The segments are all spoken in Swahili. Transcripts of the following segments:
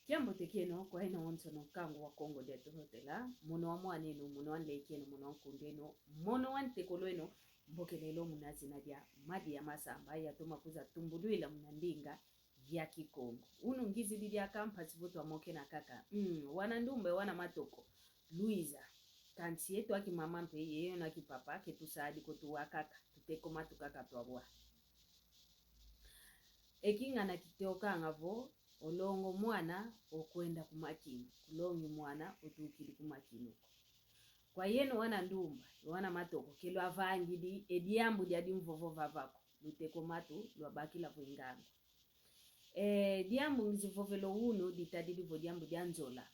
Kiambo tekeno kwa ina onso no kango wa Kongo de Torotela, mono wa mwaneno, mono wa lekeno, mono wa kundeno, mono wa ntekoloeno, mbokelelo munazina dia madi ya masamba ya toma kuza tumbuduila munandinga ya Kikongo. Unu ngizi dia campus voto wa moke na kaka. Wana ndumbe wana matoko. Luiza. Kansi yetu waki mama mpe yeyo na kipapa ketusaadi kotu wakaka. Tuteko matu kaka tuwabwa. Ekinga na kiteoka ngavo olongo mwana okwenda kumakino. Kulongi mwana otukili kumakino. Kwa yeno wana ndumba, wana matoko, kelo avangidi, ediambu diadi mvovo vavako. Luteko matu, luabaki la vuingango. Diambu ngizivovelo unu, ditadili vo diambu dia nzola.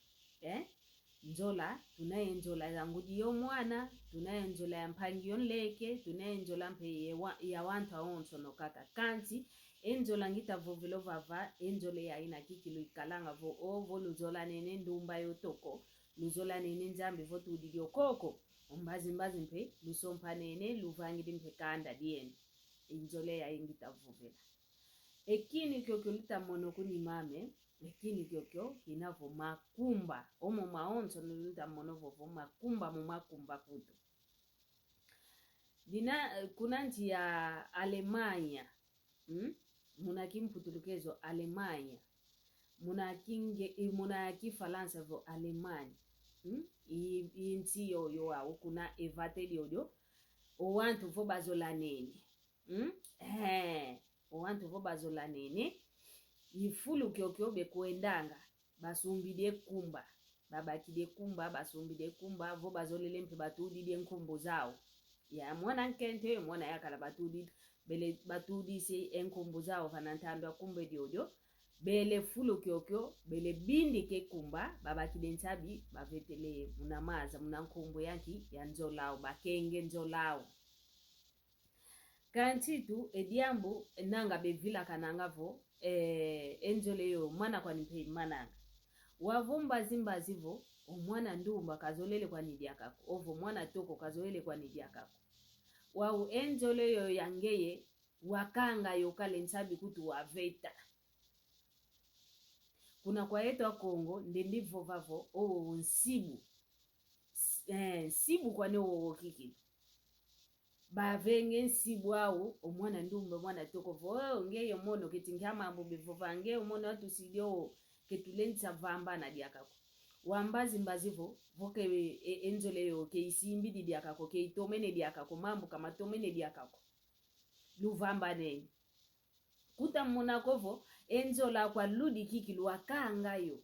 Nzola, tunaye nzola zangu diyo mwana, tunaye nzola ya mpangion leke, tunaye nzola mpe ya wanta onso no kaka kanti, enzola ngita vovelo vava, enzole ya ina kikilu ikalanga vo luzola nene ndumba yotoko, luzola nene nzambi votu udidio koko, mbazi mpe, lusompa nene, luvangidi mpe kanda dieni, enzole ya ingita vovela. Ekini kyokyo lita monoku ni mame, ekini kyokyo inavo makumba, omo maonso lita monovo makumba mu makumba kutu. Kuna nchi ya Alemanya, muna kimputulukezo Alemanya, muna kifalansa vo Alemanya, inti yo wa kuna evate yoyo, owantu vo bazola nene, owantu vo bazola nene, ifulu kyokyo bekuendanga, basumbide kumba, babakide kumba, basumbide kumba, vo bazolele mpe batudide nkumbu zao. Ya mwana nkente, mwana yakala batudi se enkumbu zao fanantandwa kumbe diodio, bele fulu kyokyo, bele bindi ke kumba, babakide ntabi, bavetele munamaza, munankumbu yanki, ya nzolao, bakenge nzolao. Kantitu, ediambu, nanga bevila kananga vo, enzole yo, mwana kwa nipe mananga. Wavumba zimba zivo, mwana ndumba kazolele kwa nidiakako, ovo mwana toko kazolele kwa nidiakako. Wau enzole yo yangeye, wakanga yokale nsabi kutu waveta. Kuna kwa yetu wa Kongo, ndendivo vavo, nsibu. Nsibu kwa neo kiki. Bavenge nsibu wau, mwana ndumba, mwana toko vo, ngeyo mono ketingama ambu bivova, ngeyo mono watu sidio ketulenza vamba na diakako. Wambazi mbazivo, voke enzole yo, ke isimbi di diakako, ke itomene diakako, mambu kama tomene diakako. Luvamba neni. Kuta munakovo, enzola kwa ludi kikilu wakanga yo.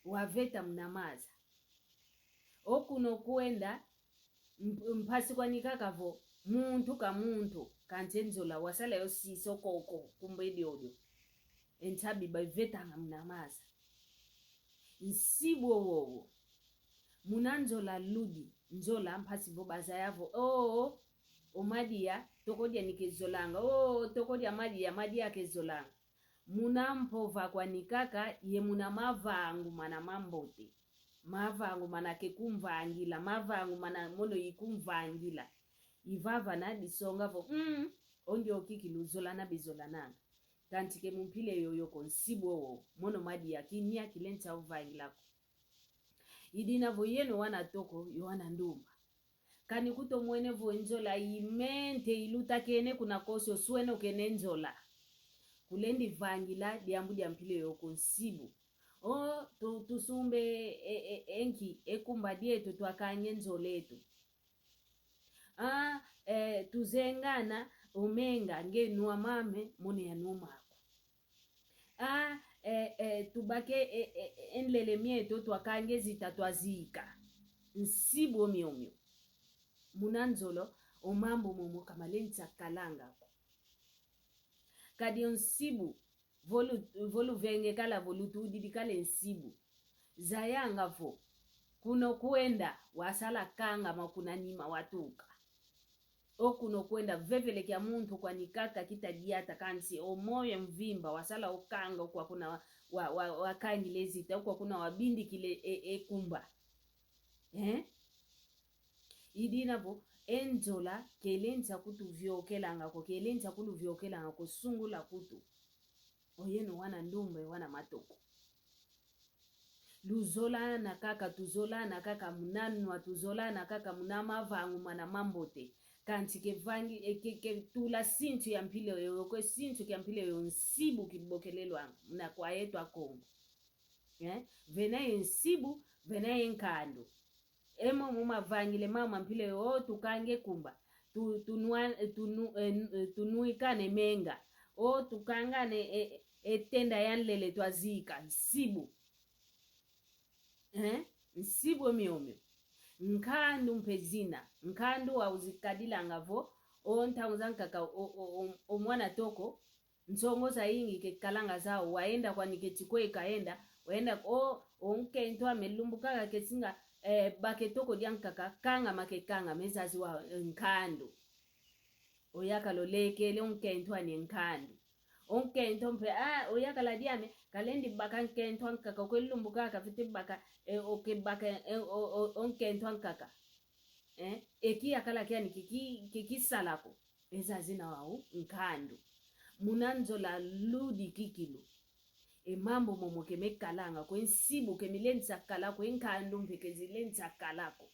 Waveta mnamaza. Okuno kuenda, mpasi kwa nikakavo, muntu ka muntu, kantenzola, wasala yo si sokoko, kumbedi odio. Entabi baveta mnamaza. Nsibu wowo. Munanzola ludi, nzola mpasi bobaza yavo, omadia, tokodia nikezolanga, tokodia madia kezolanga. Munampova kwa nikaka, ye munamavangu mana mambote. Mavangu mana kekumvangila, mavangu mana mono yikumvangila. Ivava na disonga vo, ondio kikilu zola na bizola nanga. Kantike mumpile yoyoko nsibu wowo, mono madia kinia kilenta uvangilako. Idina vo yeno wana toko, yowana ndumba. Kani kuto mwene vo nzola imente iluta kene kuna kosyo sueno kene nzola. Kulendi vangila diambu diampile yoko nsibu. Tusumbe enki ekumba dietu tuakanye nzoletu. Tuzengana umenga nge nuwa mame mone ya numako. Tubake enlele mieto tuakanye zitatwazika. Nsibu omyo. Munanzolo omambo momo kamalenza kalanga. Kadi nsibu volu venge kala volutu didikale nsibu. Zayanga vo. Kuno kuenda wasala kanga makuna nima watuka. Kuno kuenda vevele kia muntu kwa nikaka kita diata kansi omoye mvimba wasala okanga kwa kuna wakangi lezita kwa kuna wabindi kile kumba. Idina vo enzola kelenza kutu vyokelanga ko kelenza kulu vyokelanga ko sungula kutu oyeno wana ndumbe wana matoko luzolana kaka tuzolana kaka munanwa tuzolana kaka munama vangu mana mambote kanti ke tula sintu ya mpile yo kwe sintu ya mpile yo nsibu kibokelelwa na kwa yetu akongo vena nsibu vena nkando emo muma vangile mama mpile yo tukange kumba tunuikane menga o tukangane etenda yanlele twazika nsibu nsibu miomio nkandu mpezina nkandu wa uzikadila ngavo onta uzankaka omwana toko nsongoza ingi ke kalanga zao waenda kwa niketikwe kaenda waenda onkento amelumbuka kesinga baketoko lyankaka kanga makekanga mezazi wa nkandu oyaka loleke le onkento ani nkandu onkento mpe oyaka la diame kalendi baka nkento ankaka kwelumbuka kafite baka okebaka onkento ankaka eki akala kyani kiki salako ezazi na wao nkandu munanzo la ludi kikilo mambo momo kemekalanga kwensibu kemilenza kalako nkandu mpekezi lenza kalako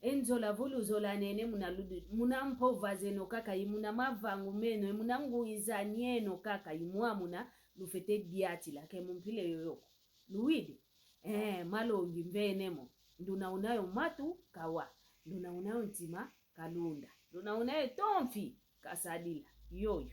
enzola vulu zola nene munaludi munampova zeno kaka imuna mavangu meno munanguiza nyeno kaka imwa muna lufete diati lake mumpile yoyoko luidi malongi mvenemo nduna unayo matu kawa nduna unayo ntima kalunda nduna unayo tomfi kasadila yoyo